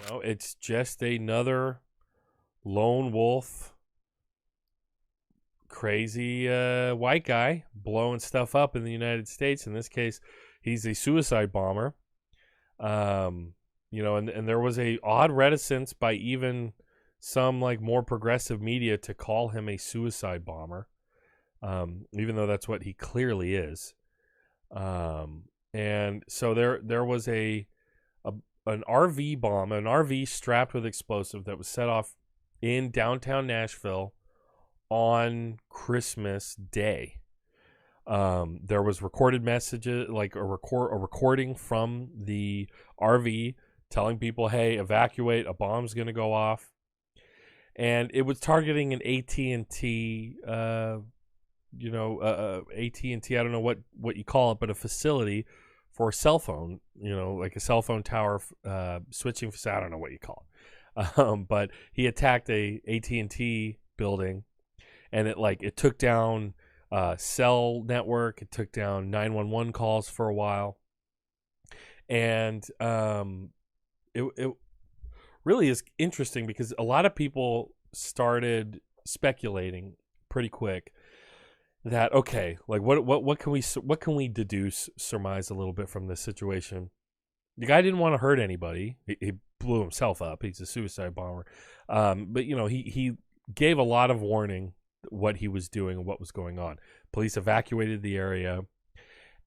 know, it's just another lone wolf, crazy white guy blowing stuff up in the United States. In this case, he's a suicide bomber. You know, and there was a odd reticence by even some like more progressive media to call him a suicide bomber, even though that's what he clearly is. And so there was an RV bomb, an RV strapped with explosive that was set off in downtown Nashville on Christmas Day. There was recorded messages, like a recording from the RV telling people, "Hey, evacuate! A bomb's going to go off." And it was targeting an AT&T, AT&T. I don't know what you call it, but a facility for a cell phone. You know, like a cell phone tower, switching facility. I don't know what you call it. But he attacked a AT&T building, and it took down cell network. It took down 911 calls for a while, and it really is interesting because a lot of people started speculating pretty quick that, okay, like what can we surmise a little bit from this situation. The guy didn't want to hurt anybody. He blew himself up. He's a suicide bomber. But you know, he gave a lot of warning what he was doing and what was going on. Police evacuated the area,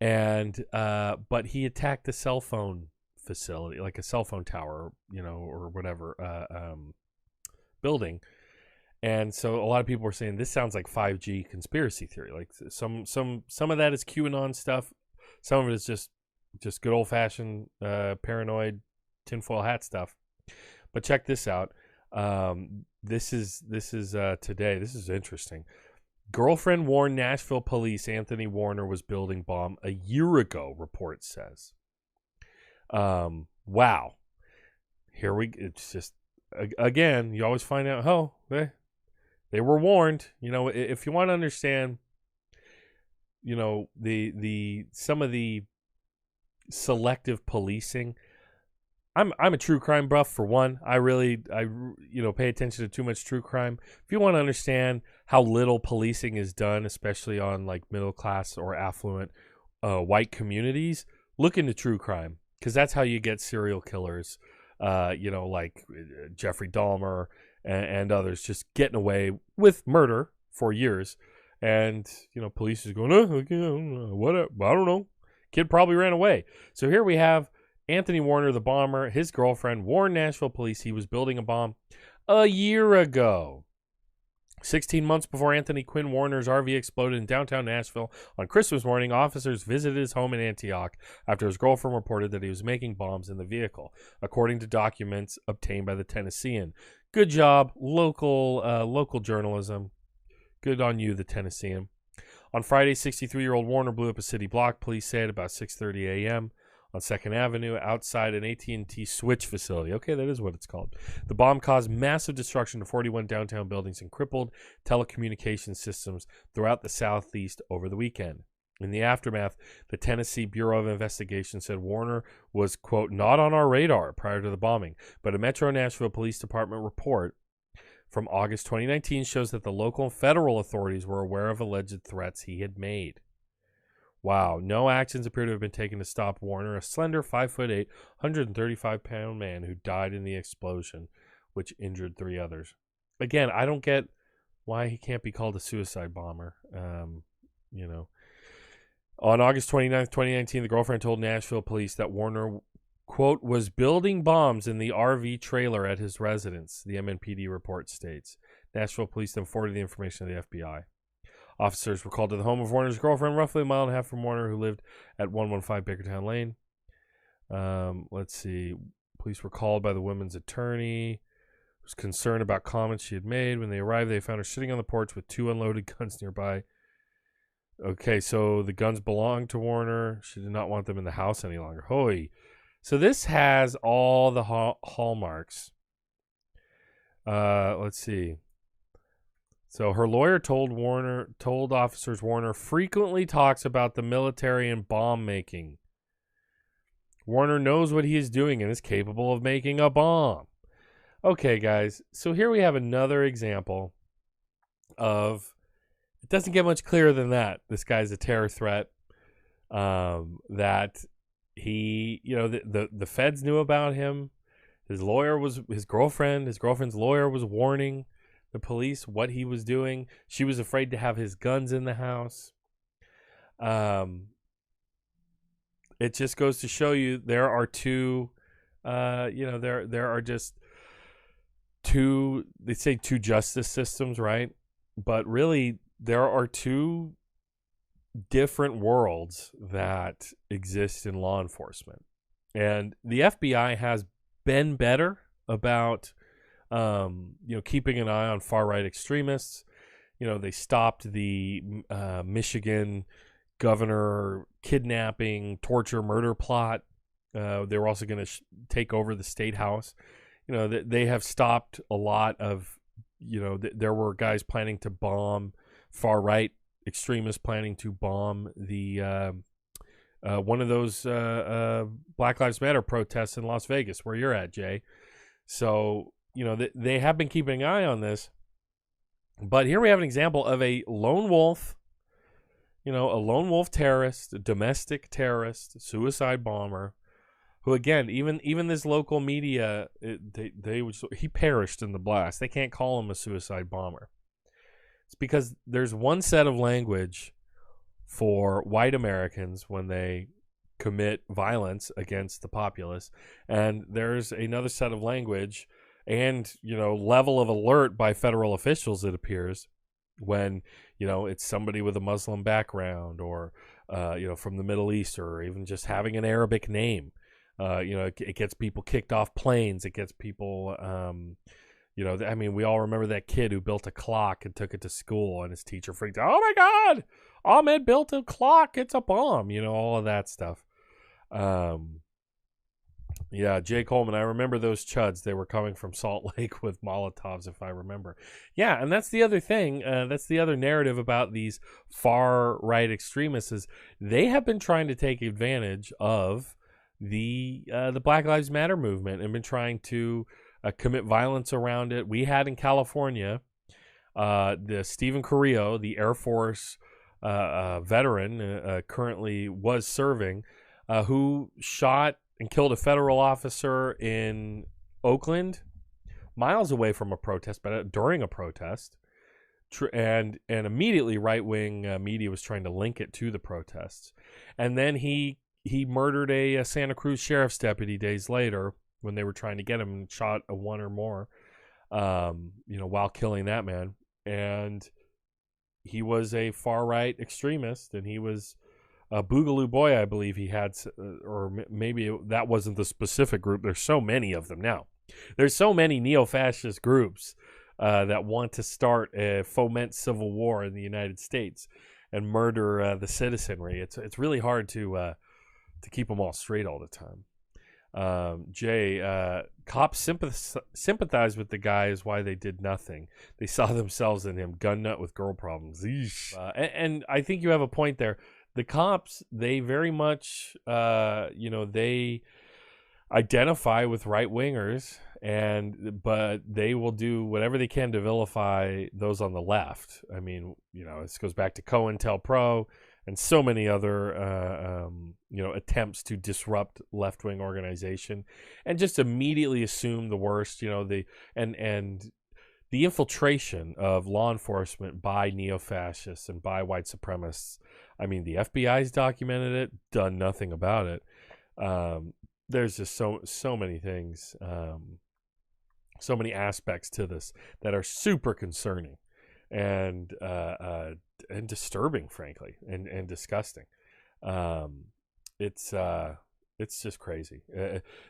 and but he attacked the cell phone facility, like a cell phone tower, you know, or whatever building. And so a lot of people were saying this sounds like 5G conspiracy theory. Like some of that is QAnon stuff. Some of it is just good old fashioned paranoid tinfoil hat stuff. But check this out. This is today. This is interesting. Girlfriend warned Nashville police Anthony Warner was building bomb a year ago, report says. Wow. It's just, again, you always find out, they were warned. You know, if you want to understand, you know, some of the selective policing, I'm a true crime buff for one. I pay attention to too much true crime. If you want to understand how little policing is done, especially on like middle class or affluent white communities, look into true crime, because that's how you get serial killers, like Jeffrey Dahmer and others just getting away with murder for years. And, you know, police is going, whatever, I don't know. Kid probably ran away. So here we have Anthony Warner, the bomber. His girlfriend warned Nashville police he was building a bomb a year ago. 16 months before Anthony Quinn Warner's RV exploded in downtown Nashville on Christmas morning, officers visited his home in Antioch after his girlfriend reported that he was making bombs in the vehicle, according to documents obtained by the Tennessean. Good job, local journalism. Good on you, the Tennessean. On Friday, 63-year-old Warner blew up a city block, police said, about 6:30 a.m. on 2nd Avenue outside an AT&T switch facility. Okay, that is what it's called. The bomb caused massive destruction to 41 downtown buildings and crippled telecommunications systems throughout the Southeast over the weekend. In the aftermath, the Tennessee Bureau of Investigation said Warner was, quote, not on our radar prior to the bombing, but a Metro Nashville Police Department report from August 2019 shows that the local and federal authorities were aware of alleged threats he had made. Wow, no actions appear to have been taken to stop Warner, a slender 5'8", 135-pound man who died in the explosion, which injured 3 others. Again, I don't get why he can't be called a suicide bomber. You know. On August 29th, 2019, the girlfriend told Nashville police that Warner, quote, was building bombs in the RV trailer at his residence, the MNPD report states. Nashville police then forwarded the information to the FBI. Officers were called to the home of Warner's girlfriend, roughly a mile and a half from Warner, who lived at 115 Bakertown Lane. Let's see. Police were called by the woman's attorney, who was concerned about comments she had made. When they arrived, they found her sitting on the porch with 2 unloaded guns nearby. Okay, so the guns belonged to Warner. She did not want them in the house any longer. Holy. So this has all the hallmarks. Let's see. So her lawyer told officers Warner frequently talks about the military and bomb making. Warner knows what he is doing and is capable of making a bomb. Okay, guys. So here we have another example of, it doesn't get much clearer than that. This guy's a terror threat. That he, the feds knew about him. His girlfriend's lawyer was warning the police what he was doing. She was afraid to have his guns in the house. It just goes to show you there are two, there are just two, they say two justice systems, right? But really, there are two different worlds that exist in law enforcement. And the FBI has been better about, keeping an eye on far-right extremists. They stopped the Michigan governor kidnapping, torture, murder plot. They were also going to take over the state house. They have stopped a lot of, there were guys planning to bomb, far-right extremists planning to bomb the one of those Black Lives Matter protests in Las Vegas, where you're at, Jay. So, they have been keeping an eye on this. But here we have an example of a lone wolf, a lone wolf terrorist, a domestic terrorist, suicide bomber, who, again, even this local media, he perished in the blast. They can't call him a suicide bomber. It's because there's one set of language for white Americans when they commit violence against the populace, and there's another set of language and level of alert by federal officials, it appears, when it's somebody with a Muslim background, or from the Middle East, or even just having an Arabic name. It gets people kicked off planes. It gets people we all remember that kid who built a clock and took it to school, and his teacher freaked out. Oh my God, Ahmed built a clock. It's a bomb. All of that stuff. Jay Coleman, I remember those chuds. They were coming from Salt Lake with Molotovs, if I remember. Yeah, and that's the other thing. That's the other narrative about these far-right extremists, is they have been trying to take advantage of the Black Lives Matter movement and been trying to commit violence around it. We had in California the Stephen Carrillo, the Air Force veteran, currently was serving, who shot and killed a federal officer in Oakland, miles away from a protest, but during a protest. And immediately right-wing media was trying to link it to the protests. And then he murdered a Santa Cruz sheriff's deputy days later when they were trying to get him, and shot a one or more, while killing that man. And he was a far-right extremist, and he was a Boogaloo Boy, I believe he had, or maybe that wasn't the specific group. There's so many of them now. There's so many neo-fascist groups that want to foment civil war in the United States and murder the citizenry. It's really hard to keep them all straight all the time. Jay, cops sympathize with the guy is why they did nothing. They saw themselves in him, gun nut with girl problems. And I think you have a point there. The cops, they very much, they identify with right wingers, but they will do whatever they can to vilify those on the left. I mean, this goes back to COINTELPRO and so many other, attempts to disrupt left-wing organization, and just immediately assume the worst. The infiltration of law enforcement by neo-fascists and by white supremacists. I mean, the FBI's documented it, done nothing about it. There's just so many things, so many aspects to this that are super concerning and disturbing, frankly, and disgusting. It's just crazy.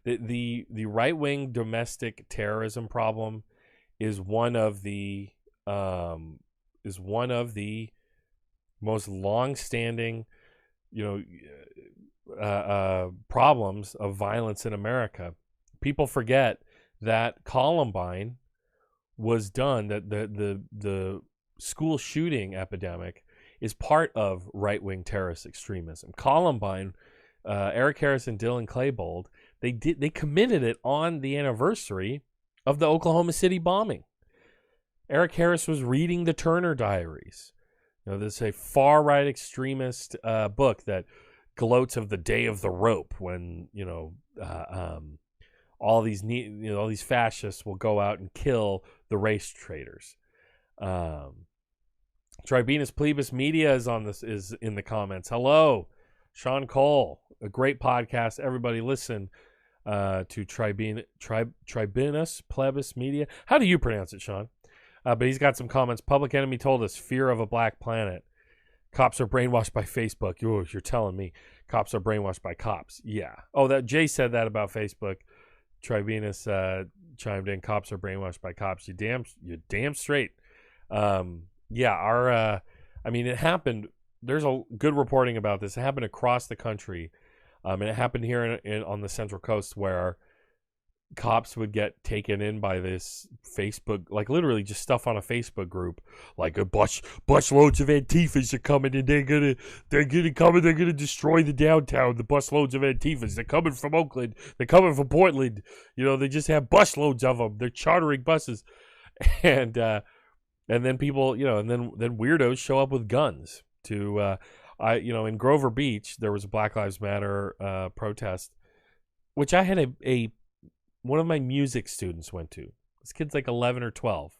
The right-wing domestic terrorism problem is one of the most long-standing, problems of violence in America. People forget that Columbine was done, that the school shooting epidemic is part of right-wing terrorist extremism. Columbine, Eric Harris and Dylan Klebold, they committed it on the anniversary of the Oklahoma City bombing. Eric Harris was reading the Turner Diaries. This is a far-right extremist book that gloats of the day of the rope when, all these fascists will go out and kill the race traitors. Tribunus Plebis Media is in the comments. Hello, Sean Cole, a great podcast. Everybody listen to Tribunus Plebis Media. How do you pronounce it, Sean? But he's got some comments. Public Enemy told us fear of a black planet. Cops are brainwashed by Facebook. You're telling me cops are brainwashed by cops. Yeah. Oh, that Jay said that about Facebook. Tribunus chimed in. Cops are brainwashed by cops. You damn straight. Yeah. It happened. There's a good reporting about this. It happened across the country. And it happened here on the Central Coast where cops would get taken in by this Facebook, like literally just stuff on a Facebook group, like a busloads of Antifas are coming and they're gonna destroy the downtown. The busloads of Antifas, they're coming from Oakland, they're coming from Portland. They just have busloads of them. They're chartering buses, and then people, and then weirdos show up with guns to, in Grover Beach there was a Black Lives Matter protest, which I had one of my music students went to. This kid's like 11 or 12.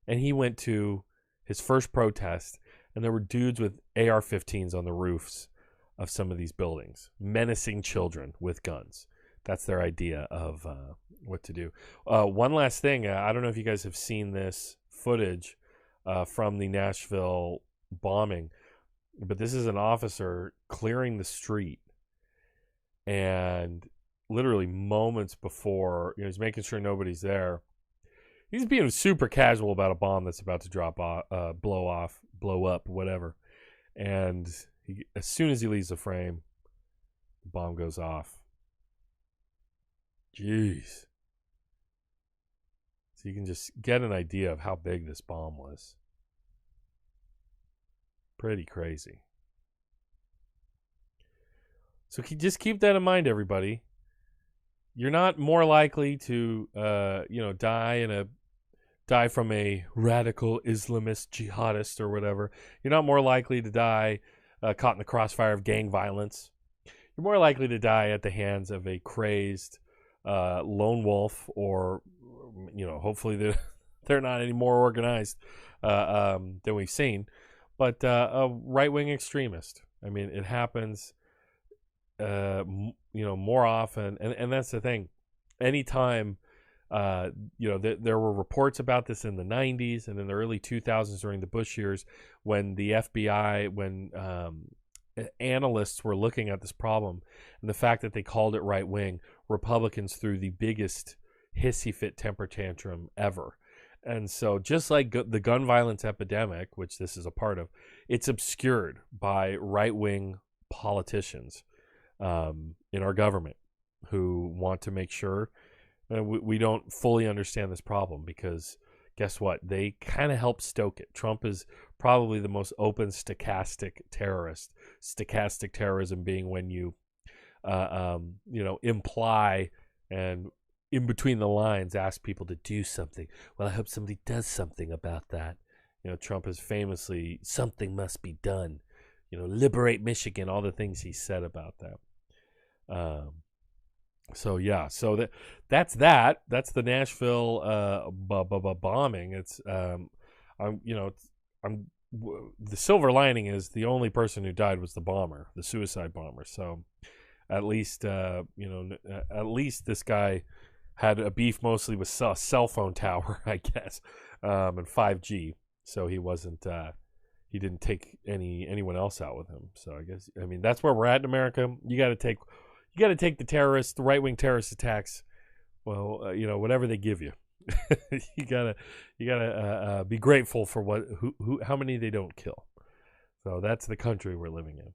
And he went to his first protest, and there were dudes with AR-15s on the roofs of some of these buildings, menacing children with guns. That's their idea of what to do. One last thing. I don't know if you guys have seen this footage from the Nashville bombing, but this is an officer clearing the street, and literally moments before, he's making sure nobody's there. He's being super casual about a bomb that's about to blow up, whatever. And as soon as he leaves the frame, the bomb goes off. Jeez. So you can just get an idea of how big this bomb was. Pretty crazy. So just keep that in mind, everybody. You're not more likely to, die from a radical Islamist jihadist or whatever. You're not more likely to die caught in the crossfire of gang violence. You're more likely to die at the hands of a crazed lone wolf, or, hopefully they're not any more organized than we've seen, but a right-wing extremist. It happens more often, and that's the thing. Anytime there were reports about this in the 90s and in the early 2000s during the Bush years, when the FBI, when analysts were looking at this problem, and the fact that they called it right wing, Republicans threw the biggest hissy fit temper tantrum ever. And so just like the gun violence epidemic, which this is a part of, it's obscured by right wing politicians in our government who want to make sure we don't fully understand this problem, because guess what? They kind of help stoke it. Trump is probably the most open stochastic terrorist. Stochastic terrorism being when you, imply and in between the lines ask people to do something. Well, I hope somebody does something about that. Trump is famously, something must be done. Liberate Michigan, all the things he said about that. So that's the Nashville bombing. It's the silver lining is the only person who died was the bomber, the suicide bomber. So at least this guy had a beef mostly with a cell phone tower, I guess, and 5G. So he wasn't he didn't take anyone else out with him. So I guess that's where we're at in America. You got to take the right-wing terrorist attacks. Well, whatever they give you, you gotta be grateful for how many they don't kill. So that's the country we're living in.